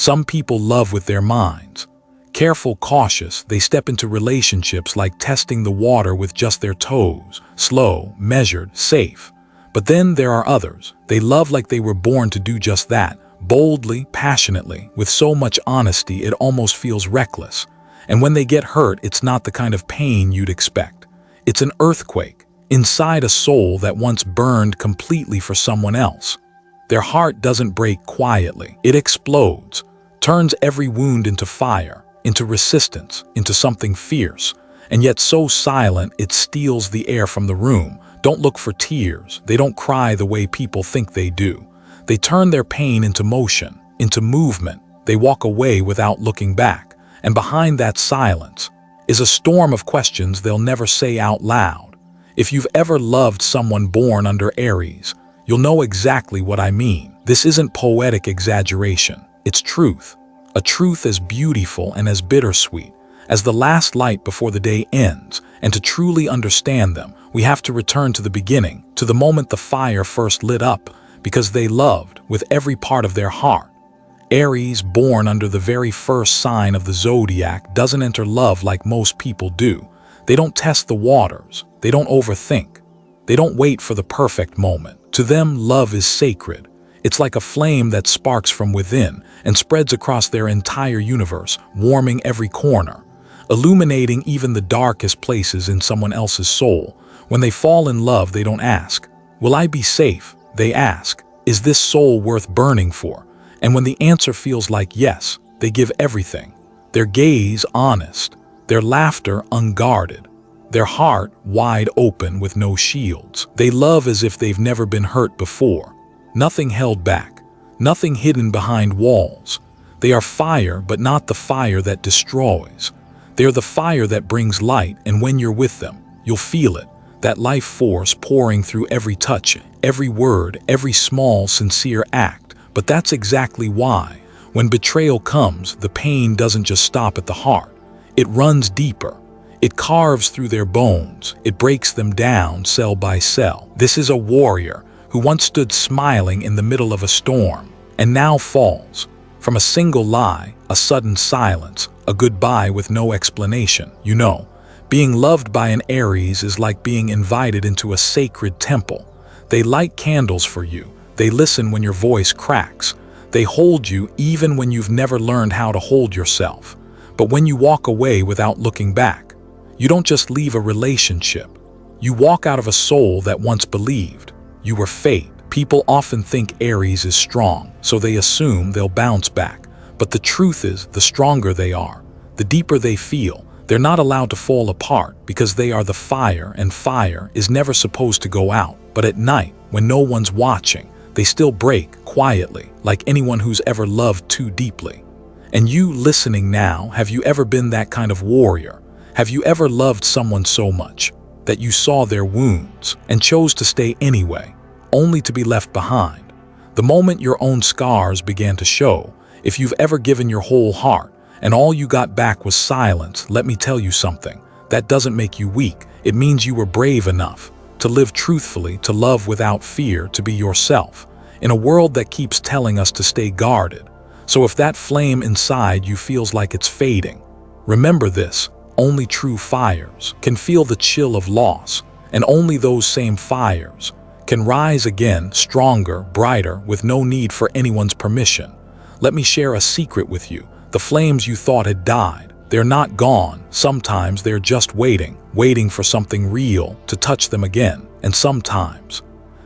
Some people love with their minds. Careful, cautious, they step into relationships like testing the water with just their toes, slow, measured, safe. But then there are others. They love like they were born to do just that, boldly, passionately, with so much honesty it almost feels reckless. And when they get hurt, it's not the kind of pain you'd expect. It's an earthquake inside a soul that once burned completely for someone else. Their heart doesn't break quietly. It explodes, turns every wound into fire, into resistance, into something fierce, and yet so silent it steals the air from the room. Don't look for tears. They don't cry the way people think they do. They turn their pain into motion, into movement. They walk away without looking back. And behind that silence is a storm of questions they'll never say out loud. If you've ever loved someone born under Aries, you'll know exactly what I mean. This isn't poetic exaggeration. It's truth. A truth as beautiful and as bittersweet as the last light before the day ends. And to truly understand them, we have to return to the beginning, to the moment the fire first lit up, because they loved with every part of their heart. Aries, born under the very first sign of the Zodiac, doesn't enter love like most people do. They don't test the waters. They don't overthink. They don't wait for the perfect moment. To them, love is sacred. It's like a flame that sparks from within and spreads across their entire universe, warming every corner, illuminating even the darkest places in someone else's soul. When they fall in love, they don't ask, "Will I be safe?" They ask, "Is this soul worth burning for?" And when the answer feels like yes, they give everything. Their gaze honest, their laughter unguarded, their heart wide open with no shields. They love as if they've never been hurt before. Nothing held back, nothing hidden behind walls. They are fire, but not the fire that destroys. They are the fire that brings light, and when you're with them, you'll feel it, that life force pouring through every touch, every word, every small, sincere act. But that's exactly why, when betrayal comes, the pain doesn't just stop at the heart. It runs deeper. It carves through their bones. It breaks them down cell by cell. This is a warrior who once stood smiling in the middle of a storm and now falls from a single lie, a sudden silence, a goodbye with no explanation. You know, being loved by an Aries is like being invited into a sacred temple. They light candles for you. They listen when your voice cracks. They hold you even when you've never learned how to hold yourself. But when you walk away without looking back, you don't just leave a relationship. You walk out of a soul that once believed you were fate. People often think Aries is strong, so they assume they'll bounce back. But the truth is, the stronger they are, the deeper they feel. They're not allowed to fall apart because they are the fire, and fire is never supposed to go out. But at night, when no one's watching, they still break quietly, like anyone who's ever loved too deeply. And you listening now, have you ever been that kind of warrior? Have you ever loved someone so much that you saw their wounds and chose to stay anyway, only to be left behind? The moment your own scars began to show, if you've ever given your whole heart and all you got back was silence, let me tell you something. That doesn't make you weak. It means you were brave enough to live truthfully, to love without fear, to be yourself, in a world that keeps telling us to stay guarded. So if that flame inside you feels like it's fading, remember this: only true fires can feel the chill of loss, and only those same fires can rise again, stronger, brighter, with no need for anyone's permission. Let me share a secret with you. The flames you thought had died, they're not gone. Sometimes they're just waiting for something real to touch them again. And sometimes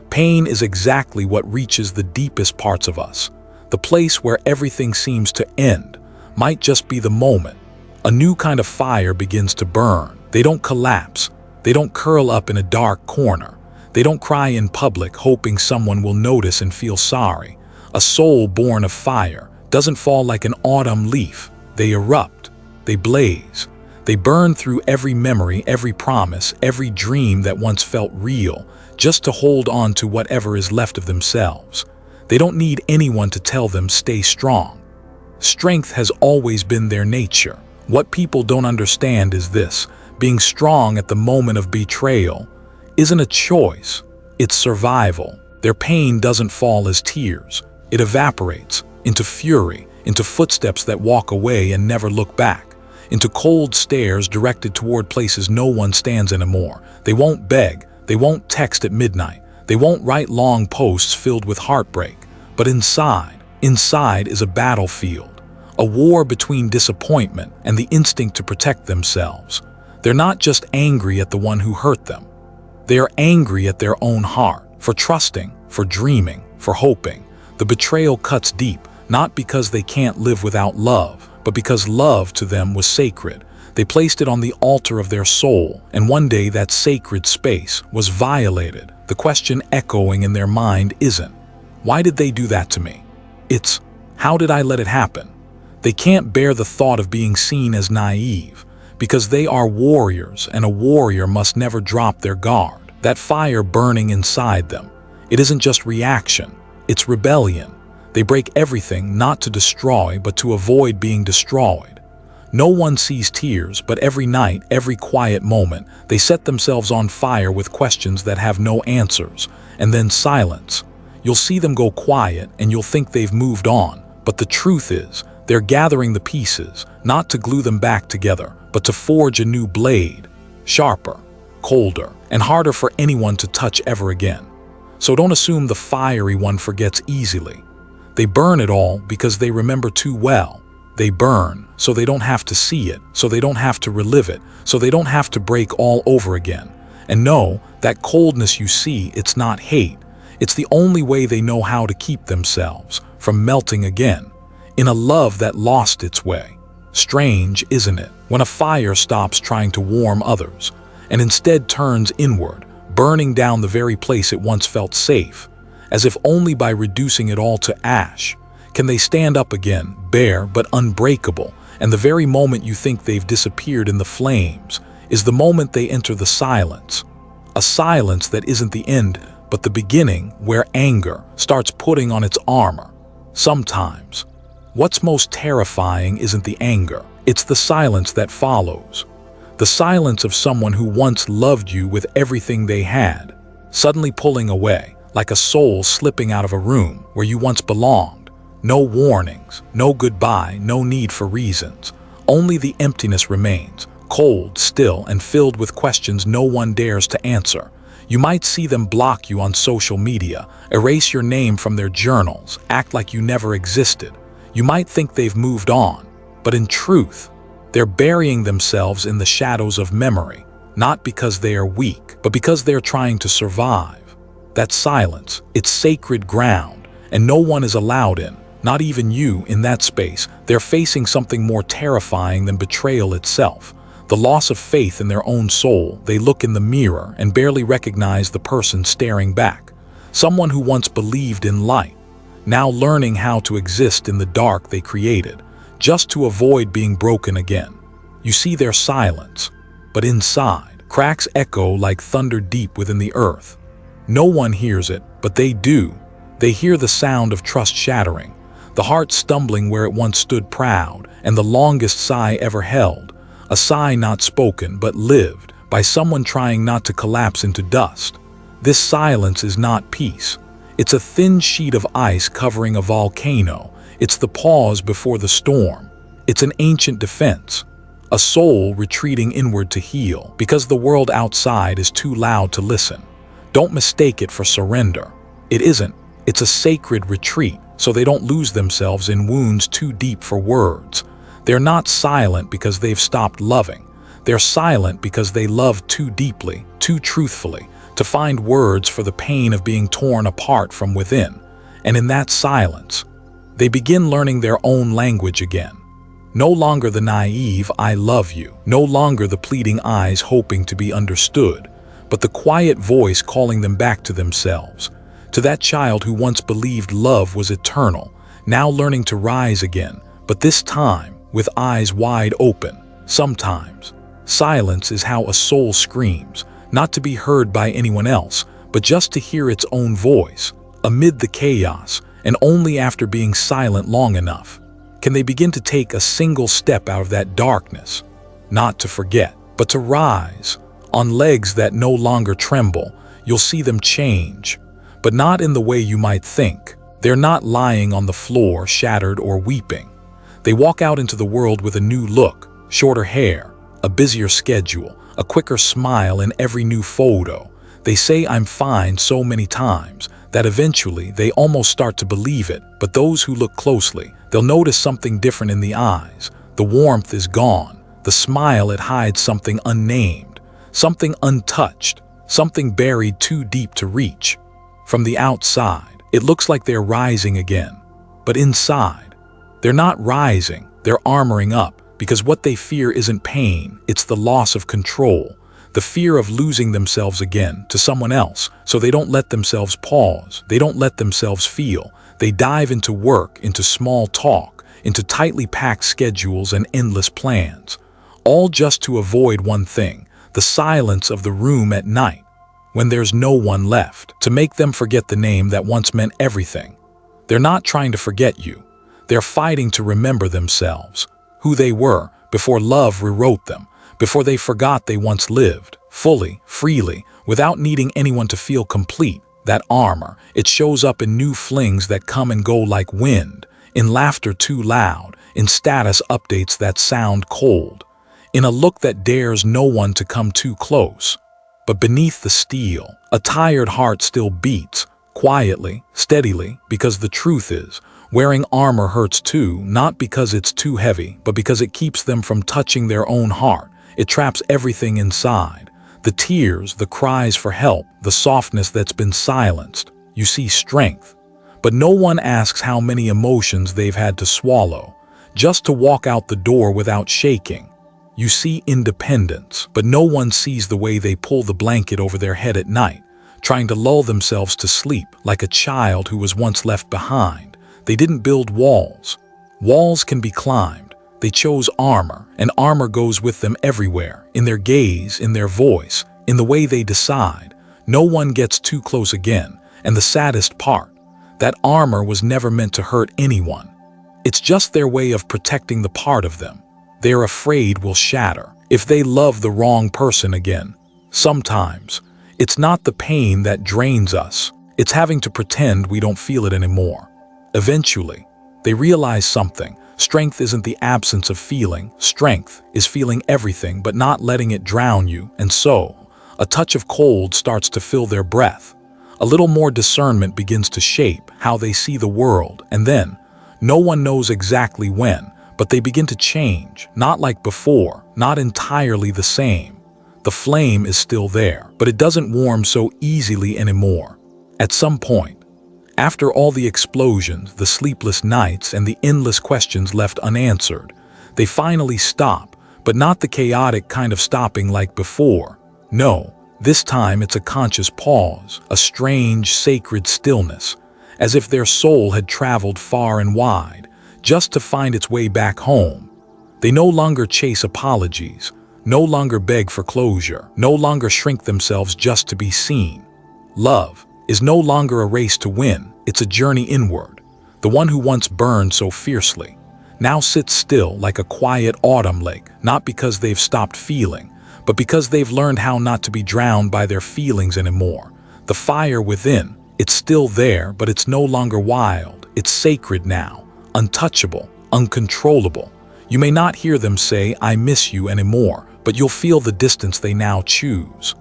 pain is exactly what reaches the deepest parts of us. The place where everything seems to end might just be the moment a new kind of fire begins to burn. They don't collapse. They don't curl up in a dark corner. They don't cry in public hoping someone will notice and feel sorry. A soul born of fire doesn't fall like an autumn leaf. They erupt. They blaze. They burn through every memory, every promise, every dream that once felt real, just to hold on to whatever is left of themselves. They don't need anyone to tell them stay strong. Strength has always been their nature. What people don't understand is this: being strong at the moment of betrayal isn't a choice, it's survival. Their pain doesn't fall as tears. It evaporates into fury, into footsteps that walk away and never look back, into cold stares directed toward places no one stands anymore. They won't beg, they won't text at midnight, they won't write long posts filled with heartbreak. But inside is a battlefield, a war between disappointment and the instinct to protect themselves. They're not just angry at the one who hurt them. They are angry at their own heart, for trusting, for dreaming, for hoping. The betrayal cuts deep, not because they can't live without love, but because love to them was sacred. They placed it on the altar of their soul, and one day that sacred space was violated. The question echoing in their mind isn't, "Why did they do that to me?" It's, "How did I let it happen?" They can't bear the thought of being seen as naive, because they are warriors, and a warrior must never drop their guard. That fire burning inside them, it isn't just reaction, it's rebellion. They break everything not to destroy, but to avoid being destroyed. No one sees tears, but every night, every quiet moment, they set themselves on fire with questions that have no answers, and then silence. You'll see them go quiet, and you'll think they've moved on, but the truth is, they're gathering the pieces, not to glue them back together, but to forge a new blade, sharper, colder, and harder for anyone to touch ever again. So don't assume the fiery one forgets easily. They burn it all because they remember too well. They burn so they don't have to see it, so they don't have to relive it, so they don't have to break all over again. And know that coldness you see, it's not hate. It's the only way they know how to keep themselves from melting again, in a love that lost its way. Strange, isn't it, when a fire stops trying to warm others, and instead turns inward, burning down the very place it once felt safe, as if only by reducing it all to ash can they stand up again, bare but unbreakable. And the very moment you think they've disappeared in the flames is the moment they enter the silence. A silence that isn't the end, but the beginning, where anger starts putting on its armor. Sometimes, what's most terrifying isn't the anger, it's the silence that follows. The silence of someone who once loved you with everything they had, suddenly pulling away, like a soul slipping out of a room where you once belonged. No warnings, no goodbye, no need for reasons. Only the emptiness remains, cold, still, and filled with questions no one dares to answer. You might see them block you on social media, erase your name from their journals, act like you never existed. You might think they've moved on, but in truth, they're burying themselves in the shadows of memory, not because they are weak, but because they're trying to survive. That silence, it's sacred ground, and no one is allowed in. Not even you in that space. They're facing something more terrifying than betrayal itself. The loss of faith in their own soul. They look in the mirror and barely recognize the person staring back. Someone who once believed in light, now learning how to exist in the dark they created, just to avoid being broken again. You see their silence, but inside, cracks echo like thunder deep within the earth. No one hears it, but they do. They hear the sound of trust shattering, the heart stumbling where it once stood proud, and the longest sigh ever held, a sigh not spoken but lived, by someone trying not to collapse into dust. This silence is not peace. It's a thin sheet of ice covering a volcano. It's the pause before the storm. It's an ancient defense, a soul retreating inward to heal, because the world outside is too loud to listen. Don't mistake it for surrender. It isn't. It's a sacred retreat, so they don't lose themselves in wounds too deep for words. They're not silent because they've stopped loving. They're silent because they love too deeply, too truthfully, to find words for the pain of being torn apart from within. And in that silence, they begin learning their own language again. No longer the naive "I love you," no longer the pleading eyes hoping to be understood, but the quiet voice calling them back to themselves. To that child who once believed love was eternal, now learning to rise again, but this time with eyes wide open. Sometimes, silence is how a soul screams, not to be heard by anyone else, but just to hear its own voice, amid the chaos, and only after being silent long enough, can they begin to take a single step out of that darkness, not to forget, but to rise, on legs that no longer tremble. You'll see them change, but not in the way you might think. They're not lying on the floor, shattered or weeping. They walk out into the world with a new look, shorter hair, a busier schedule, a quicker smile in every new photo. They say I'm fine so many times that eventually they almost start to believe it, but those who look closely, they'll notice something different in the eyes. The warmth is gone. The smile, it hides something unnamed, something untouched, something buried too deep to reach. From the outside, it looks like they're rising again, but inside, they're not rising, they're armoring up, because what they fear isn't pain, it's the loss of control, the fear of losing themselves again to someone else, so they don't let themselves pause, they don't let themselves feel. They dive into work, into small talk, into tightly packed schedules and endless plans, all just to avoid one thing, the silence of the room at night, when there's no one left, to make them forget the name that once meant everything. They're not trying to forget you. They're fighting to remember themselves, who they were before love rewrote them, before they forgot they once lived, fully, freely, without needing anyone to feel complete. That armor, it shows up in new flings that come and go like wind, in laughter too loud, in status updates that sound cold, in a look that dares no one to come too close. But beneath the steel, a tired heart still beats, quietly, steadily, because the truth is, wearing armor hurts too, not because it's too heavy, but because it keeps them from touching their own heart. It traps everything inside. The tears, the cries for help, the softness that's been silenced. You see strength. But no one asks how many emotions they've had to swallow, just to walk out the door without shaking. You see independence, but no one sees the way they pull the blanket over their head at night, trying to lull themselves to sleep like a child who was once left behind. They didn't build walls. Walls can be climbed. They chose armor, and armor goes with them everywhere, in their gaze, in their voice, in the way they decide. No one gets too close again, and the saddest part, that armor was never meant to hurt anyone. It's just their way of protecting the part of them they're afraid will shatter if they love the wrong person again. Sometimes, it's not the pain that drains us, it's having to pretend we don't feel it anymore. Eventually, they realize something. Strength isn't the absence of feeling. Strength is feeling everything but not letting it drown you, and so, a touch of cold starts to fill their breath. A little more discernment begins to shape how they see the world, and then, no one knows exactly when, but they begin to change, not like before, not entirely the same. The flame is still there, but it doesn't warm so easily anymore. At some point, after all the explosions, the sleepless nights, and the endless questions left unanswered, they finally stop, but not the chaotic kind of stopping like before. No, this time it's a conscious pause, a strange, sacred stillness, as if their soul had traveled far and wide, just to find its way back home. They no longer chase apologies, no longer beg for closure, no longer shrink themselves just to be seen. Love is no longer a race to win, it's a journey inward. The one who once burned so fiercely now sits still like a quiet autumn lake, not because they've stopped feeling, but because they've learned how not to be drowned by their feelings anymore. The fire within, it's still there, but it's no longer wild. It's sacred now, untouchable, uncontrollable. You may not hear them say, "I miss you" anymore, but you'll feel the distance they now choose.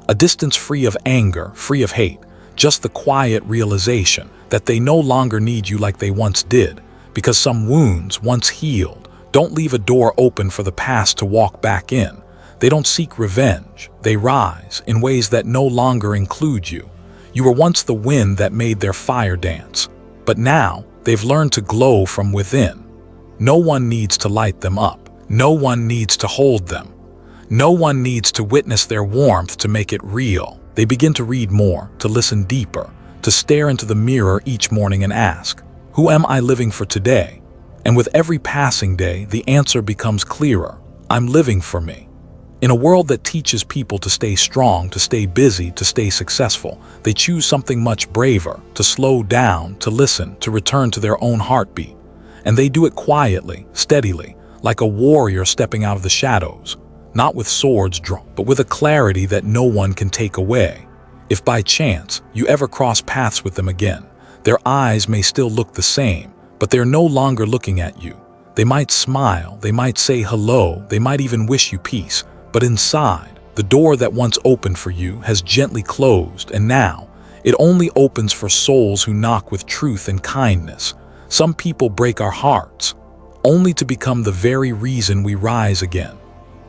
A distance free of anger, free of hate, just the quiet realization that they no longer need you like they once did, because some wounds, once healed, don't leave a door open for the past to walk back in. They don't seek revenge, they rise in ways that no longer include you. You were once the wind that made their fire dance, but now they've learned to glow from within. No one needs to light them up. No one needs to hold them. No one needs to witness their warmth to make it real. They begin to read more, to listen deeper, to stare into the mirror each morning and ask, "Who am I living for today?" And with every passing day, the answer becomes clearer. I'm living for me. In a world that teaches people to stay strong, to stay busy, to stay successful, they choose something much braver, to slow down, to listen, to return to their own heartbeat. And they do it quietly, steadily, like a warrior stepping out of the shadows, not with swords drawn, but with a clarity that no one can take away. If by chance you ever cross paths with them again, their eyes may still look the same, but they're no longer looking at you. They might smile, they might say hello, they might even wish you peace, but inside, the door that once opened for you has gently closed, and now, it only opens for souls who knock with truth and kindness. Some people break our hearts, only to become the very reason we rise again.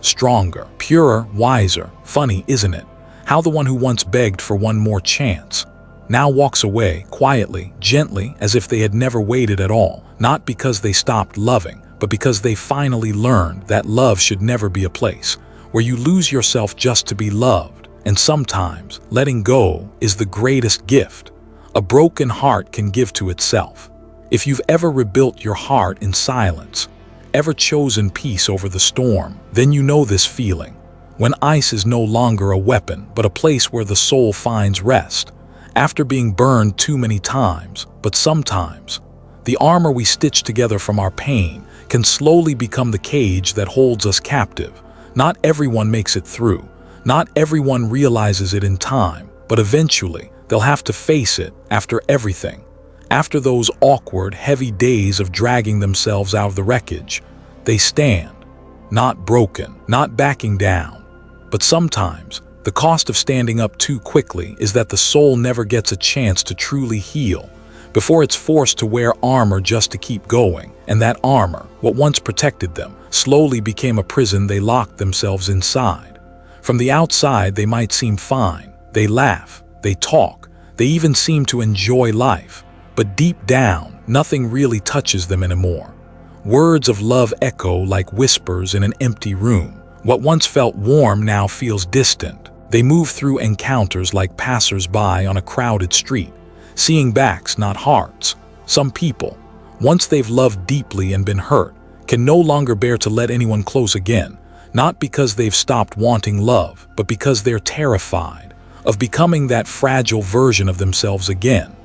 Stronger, purer, wiser. Funny, isn't it? How the one who once begged for one more chance now walks away, quietly, gently, as if they had never waited at all, not because they stopped loving, but because they finally learned that love should never be a place where you lose yourself just to be loved. And sometimes, letting go is the greatest gift a broken heart can give to itself. If you've ever rebuilt your heart in silence, ever chosen peace over the storm, then you know this feeling, when ice is no longer a weapon, but a place where the soul finds rest, after being burned too many times. But sometimes, the armor we stitch together from our pain can slowly become the cage that holds us captive. Not everyone makes it through. Not everyone realizes it in time, but eventually, they'll have to face it after everything. After those awkward, heavy days of dragging themselves out of the wreckage, they stand, not broken, not backing down. But sometimes, the cost of standing up too quickly is that the soul never gets a chance to truly heal before it's forced to wear armor just to keep going. And that armor, what once protected them, slowly became a prison they locked themselves inside. From the outside, they might seem fine. They laugh, they talk, they even seem to enjoy life. But deep down, nothing really touches them anymore. Words of love echo like whispers in an empty room. What once felt warm now feels distant. They move through encounters like passers-by on a crowded street, seeing backs, not hearts. Some people, once they've loved deeply and been hurt, can no longer bear to let anyone close again, not because they've stopped wanting love, but because they're terrified of becoming that fragile version of themselves again.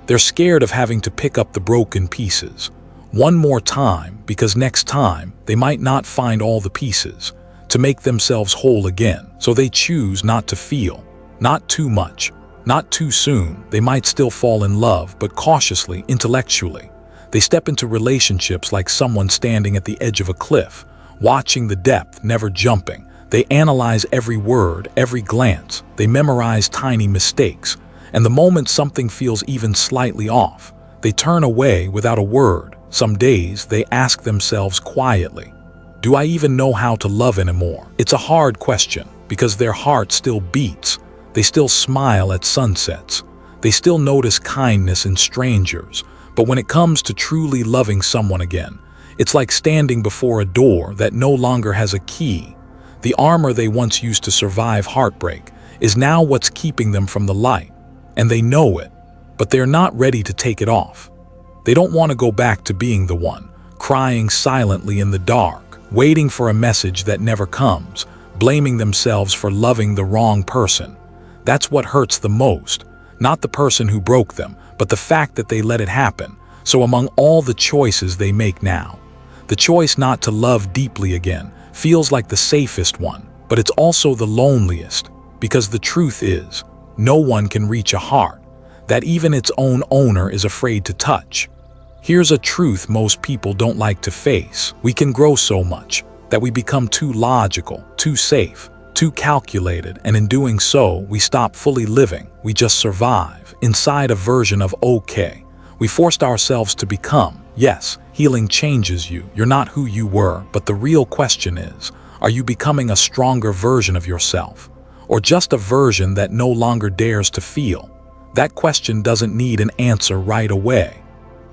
They're scared of having to pick up the broken pieces one more time, because next time they might not find all the pieces to make themselves whole again. So they choose not to feel, not too much, not too soon. They might still fall in love, but cautiously, intellectually. They step into relationships like someone standing at the edge of a cliff, watching the depth, never jumping. They analyze every word, every glance. They memorize tiny mistakes. And the moment something feels even slightly off, they turn away without a word. Some days they ask themselves quietly, do I even know how to love anymore? It's a hard question, because their heart still beats. They still smile at sunsets. They still notice kindness in strangers. But when it comes to truly loving someone again, it's like standing before a door that no longer has a key. The armor they once used to survive heartbreak is now what's keeping them from the light. And they know it, but they're not ready to take it off. They don't want to go back to being the one, crying silently in the dark, waiting for a message that never comes, blaming themselves for loving the wrong person. That's what hurts the most, not the person who broke them, but the fact that they let it happen. So among all the choices they make now, the choice not to love deeply again feels like the safest one, but it's also the loneliest, because the truth is, no one can reach a heart that even its own owner is afraid to touch. Here's a truth most people don't like to face. We can grow so much that we become too logical, too safe, too calculated, and in doing so, we stop fully living. We just survive inside a version of okay. We forced ourselves to become. Yes, healing changes you. You're not who you were, but the real question is, are you becoming a stronger version of yourself? Or just a version that no longer dares to feel? That question doesn't need an answer right away.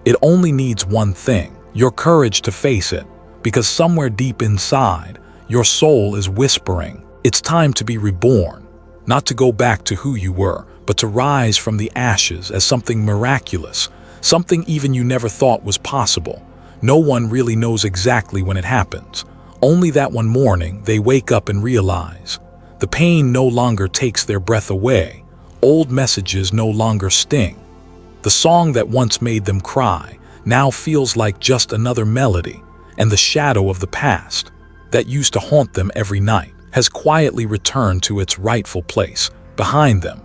It only needs one thing, your courage to face it, because somewhere deep inside, your soul is whispering, it's time to be reborn, not to go back to who you were, but to rise from the ashes as something miraculous, something even you never thought was possible. No one really knows exactly when it happens. Only that one morning they wake up and realize the pain no longer takes their breath away. Old messages no longer sting. The song that once made them cry now feels like just another melody, and the shadow of the past that used to haunt them every night has quietly returned to its rightful place behind them.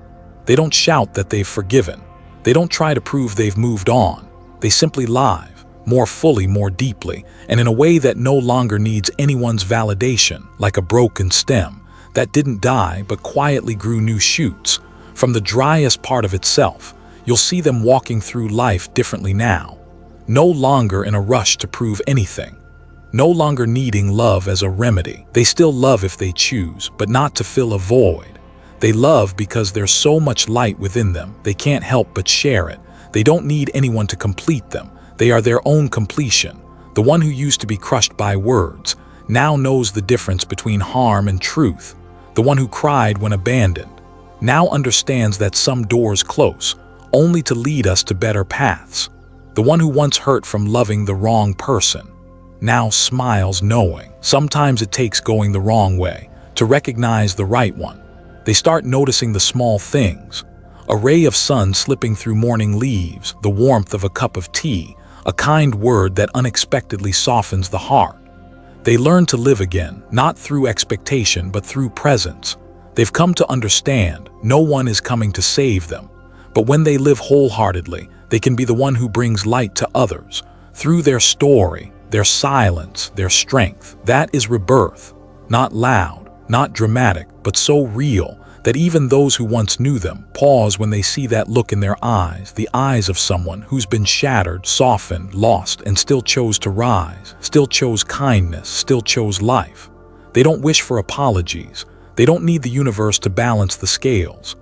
They don't shout that they've forgiven. They don't try to prove they've moved on. They simply live, more fully, more deeply, and in a way that no longer needs anyone's validation, like a broken stem that didn't die but quietly grew new shoots. From the driest part of itself, you'll see them walking through life differently now, no longer in a rush to prove anything, no longer needing love as a remedy. They still love if they choose, but not to fill a void. They love because there's so much light within them, they can't help but share it. They don't need anyone to complete them. They are their own completion. The one who used to be crushed by words now knows the difference between harm and truth. The one who cried when abandoned now understands that some doors close only to lead us to better paths. The one who once hurt from loving the wrong person now smiles knowing sometimes it takes going the wrong way to recognize the right one. They start noticing the small things, a ray of sun slipping through morning leaves, the warmth of a cup of tea, a kind word that unexpectedly softens the heart. They learn to live again, not through expectation but through presence. They've come to understand no one is coming to save them, but when they live wholeheartedly, they can be the one who brings light to others through their story, their silence, their strength. That is rebirth, not loud, not dramatic, but so real that even those who once knew them pause when they see that look in their eyes, the eyes of someone who's been shattered, softened, lost, and still chose to rise, still chose kindness, still chose life. They don't wish for apologies. They don't need the universe to balance the scales.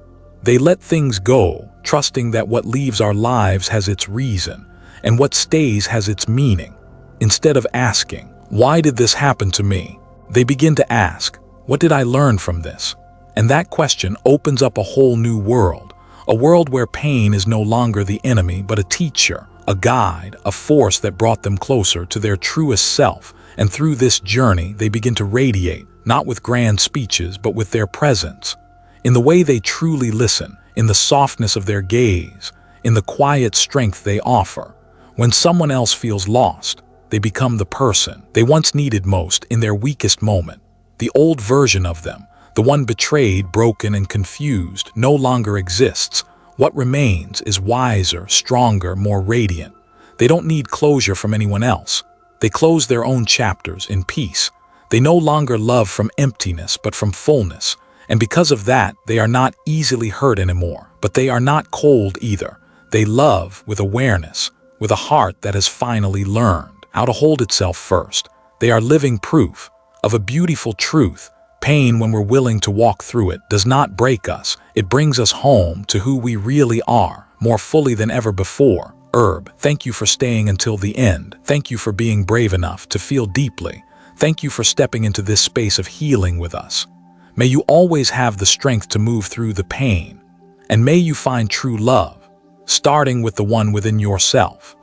They let things go, trusting that what leaves our lives has its reason, and what stays has its meaning. Instead of asking, "Why did this happen to me?" they begin to ask, "What did I learn from this?" And that question opens up a whole new world, a world where pain is no longer the enemy but a teacher, a guide, a force that brought them closer to their truest self. And through this journey, they begin to radiate, not with grand speeches but with their presence, in the way they truly listen, in the softness of their gaze, in the quiet strength they offer. When someone else feels lost, they become the person they once needed most in their weakest moment. The old version of them, the one betrayed, broken, and confused, no longer exists. What remains is wiser, stronger, more radiant. They don't need closure from anyone else. They close their own chapters in peace. They no longer love from emptiness, but from fullness. And because of that, they are not easily hurt anymore. But they are not cold either. They love with awareness, with a heart that has finally learned how to hold itself first. They are living proof of a beautiful truth. Pain, when we're willing to walk through it, does not break us. It brings us home to who we really are, more fully than ever before. Herb, thank you for staying until the end. Thank you for being brave enough to feel deeply. Thank you for stepping into this space of healing with us. May you always have the strength to move through the pain. And may you find true love, starting with the one within yourself.